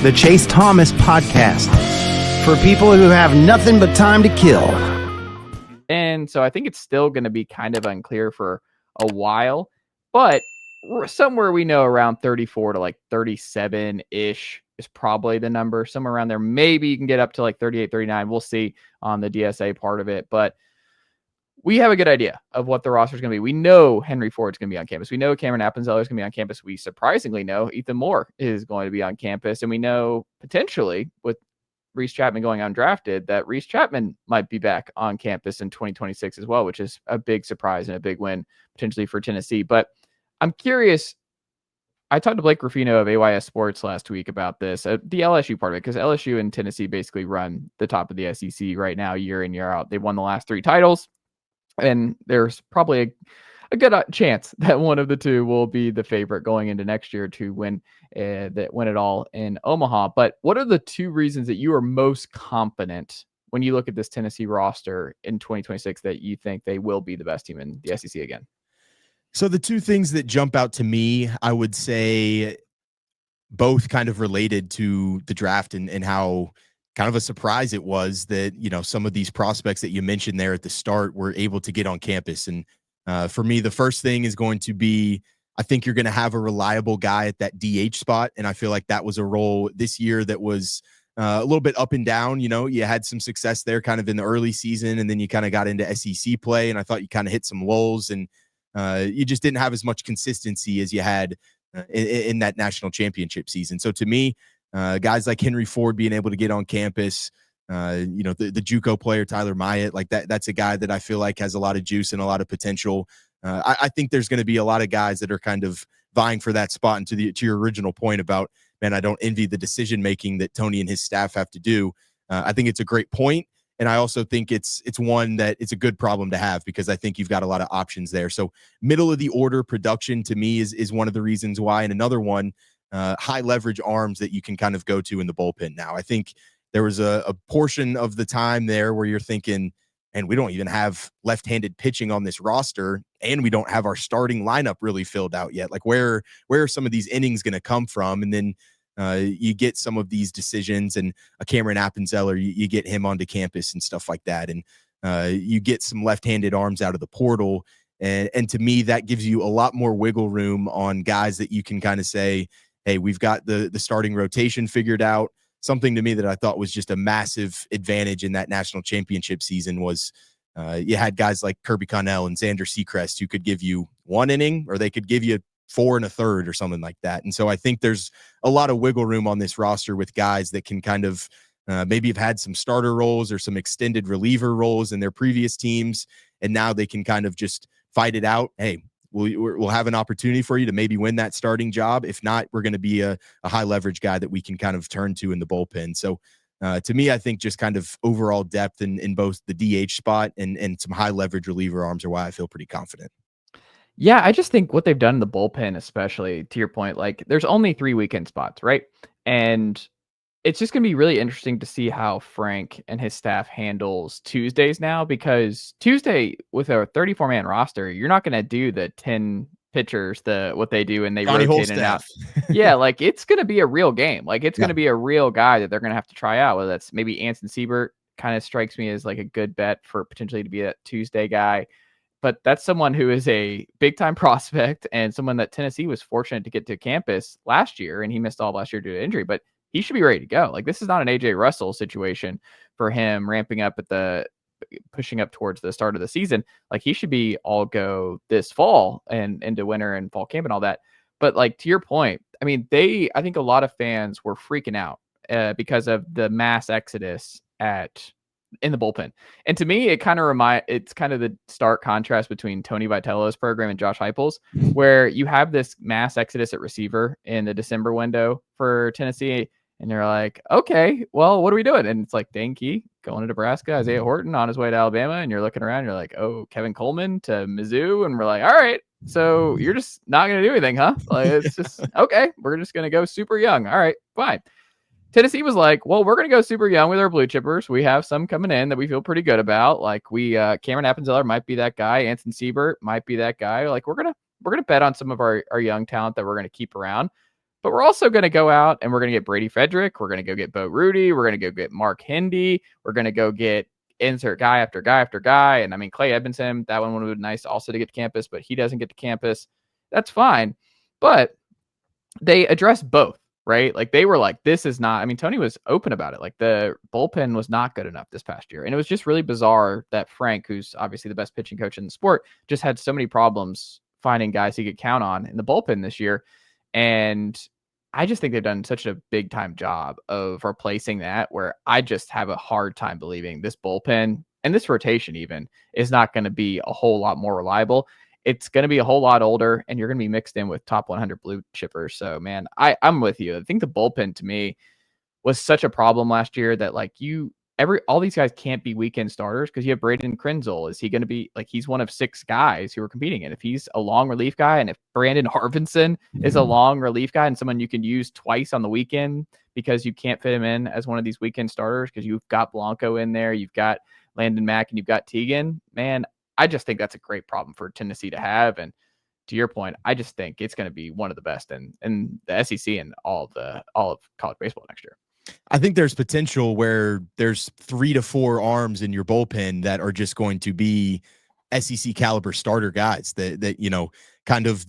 the Chase Thomas Podcast, for people who have nothing but time to kill. And so I think it's still going to be kind of unclear for a while, but somewhere we know around 34 to like 37-ish is probably the number. Somewhere around there. Maybe you can get up to like 38, 39. We'll see on the DSA part of it, but we have a good idea of what the roster is going to be. We know Henry Ford's going to be on campus. We know Cameron Appenzeller is going to be on campus. We surprisingly know Ethan Moore is going to be on campus. And we know potentially with Reese Chapman going undrafted that Reese Chapman might be back on campus in 2026 as well, which is a big surprise and a big win potentially for Tennessee. But I'm curious. I talked to Blake Ruffino of AYS Sports last week about this, the LSU part of it, because LSU and Tennessee basically run the top of the SEC right now, year in, year out. They won the last 3 titles. And there's probably a good chance that one of the two will be the favorite going into next year to win it all in Omaha. But what are the 2 reasons that you are most confident when you look at this Tennessee roster in 2026 that you think they will be the best team in the SEC again? So the 2 things that jump out to me, I would say both kind of related to the draft and how kind of a surprise it was that, you know, some of these prospects that you mentioned there at the start were able to get on campus. And for me, the first thing is going to be, I think you're going to have a reliable guy at that DH spot. And I feel like that was a role this year that was a little bit up and down. You know, you had some success there kind of in the early season, and then you kind of got into SEC play. And I thought you kind of hit some lulls, and you just didn't have as much consistency as you had in that national championship season. So to me, guys like Henry Ford being able to get on campus, you know, the JUCO player, Tyler Myatt, like that's a guy that I feel like has a lot of juice and a lot of potential. I think there's going to be a lot of guys that are kind of vying for that spot. And to your original point about, man, I don't envy the decision-making that Tony and his staff have to do. I think it's a great point. And I also think it's one that it's a good problem to have, because I think you've got a lot of options there. So middle of the order production to me is one of the reasons why. And another one, high leverage arms that you can kind of go to in the bullpen. Now, I think there was a portion of the time there where you're thinking, and we don't even have left-handed pitching on this roster, and we don't have our starting lineup really filled out yet. Like where are some of these innings going to come from? And then you get some of these decisions, and a Cameron Appenzeller, you get him onto campus and stuff like that. And you get some left-handed arms out of the portal. And to me, that gives you a lot more wiggle room on guys that you can kind of say, hey, we've got the starting rotation figured out. Something to me that I thought was just a massive advantage in that national championship season was you had guys like Kirby Connell and Xander Seacrest who could give you 1 inning, or they could give you 4 1/3 or something like that. And so I think there's a lot of wiggle room on this roster with guys that can kind of maybe have had some starter roles or some extended reliever roles in their previous teams, and now they can kind of just fight it out. Hey, we'll have an opportunity for you to maybe win that starting job. If not, we're going to be a high leverage guy that we can kind of turn to in the bullpen. So to me, I think just kind of overall depth in both the DH spot and some high leverage reliever arms are why I feel pretty confident. Yeah, I just think what they've done in the bullpen, especially to your point, like there's only 3 weekend spots, right? And it's just going to be really interesting to see how Frank and his staff handles Tuesdays now, because Tuesday with a 34-man roster, you're not going to do the 10 pitchers, what they do, and they Johnny rotate in and out. Yeah, like it's going to be a real game. Like it's going to be a real guy that they're going to have to try out, whether that's maybe Anson Siebert kind of strikes me as like a good bet for potentially to be that Tuesday guy. But that's someone who is a big-time prospect and someone that Tennessee was fortunate to get to campus last year, and he missed all last year due to injury. But he should be ready to go. Like this is not an AJ Russell situation for him ramping up pushing up towards the start of the season. Like he should be all go this fall and into winter and fall camp and all that. But like to your point, I mean, I think a lot of fans were freaking out because of the mass exodus in the bullpen. And to me, it's kind of the stark contrast between Tony Vitello's program and Josh Heupel's, where you have this mass exodus at receiver in the December window for Tennessee. And you're like, okay, well, what are we doing? And it's like Dane Key going to Nebraska, Isaiah Horton on his way to Alabama. And you're looking around, you're like, oh, Kevin Coleman to Mizzou. And we're like, all right, so you're just not going to do anything, huh? Like, it's just, okay, we're just going to go super young. All right, fine. Tennessee was like, well, we're going to go super young with our blue chippers. We have some coming in that we feel pretty good about. Like Cameron Appenzeller might be that guy. Anson Siebert might be that guy. Like we're going to bet on some of our young talent that we're going to keep around. But we're also going to go out and we're going to get Brady Frederick. We're going to go get Bo Rudy. We're going to go get Mark Hindy. We're going to go get insert guy after guy after guy. And I mean, Clay Edmondson, that one would have been nice also to get to campus, but he doesn't get to campus. That's fine. But they addressed both, right? Like they were like, this is not, I mean, Tony was open about it. Like the bullpen was not good enough this past year. And it was just really bizarre that Frank, who's obviously the best pitching coach in the sport, just had so many problems finding guys he could count on in the bullpen this year. And I just think they've done such a big time job of replacing that, where I just have a hard time believing this bullpen and this rotation even is not going to be a whole lot more reliable. It's going to be a whole lot older, and you're going to be mixed in with top 100 blue chippers. So, man, I'm with you. I think the bullpen to me was such a problem last year that like all these guys can't be weekend starters because you have Braden Krenzel. Is he going to be like, he's one of 6 guys who are competing? And if he's a long relief guy, and if Brandon Harvinson is a long relief guy and someone you can use twice on the weekend because you can't fit him in as one of these weekend starters because you've got Blanco in there, you've got Landon Mack, and you've got Teagan, man, I just think that's a great problem for Tennessee to have. And to your point, I just think it's going to be one of the best in the SEC and all of college baseball next year. I think there's potential where there's 3 to 4 arms in your bullpen that are just going to be SEC caliber starter guys that kind of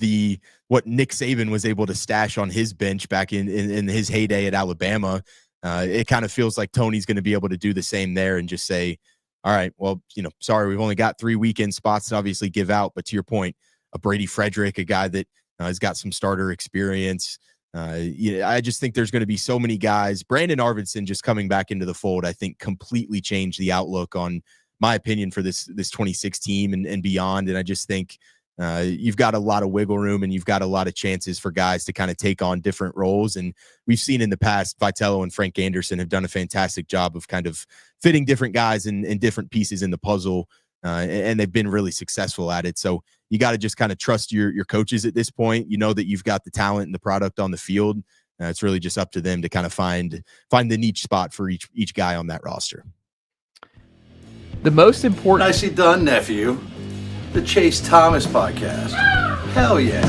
what Nick Saban was able to stash on his bench back in his heyday at Alabama. It kind of feels like Tony's going to be able to do the same there and just say, all right, well, sorry, we've only got 3 weekend spots to obviously give out. But to your point, a Brady Frederick, a guy that has got some starter experience. I just think there's going to be so many guys. Brandon Arvidsson just coming back into the fold, I think, completely changed the outlook on my opinion for this 26 team and beyond. And I just think you've got a lot of wiggle room and you've got a lot of chances for guys to kind of take on different roles. And we've seen in the past, Vitello and Frank Anderson have done a fantastic job of kind of fitting different guys in different pieces in the puzzle. And they've been really successful at it. So you got to just kind of trust your coaches at this point. You know that you've got the talent and the product on the field. It's really just up to them to kind of find the niche spot for each guy on that roster. The most important. Nicely done, nephew. The Chase Thomas podcast. Hell yeah.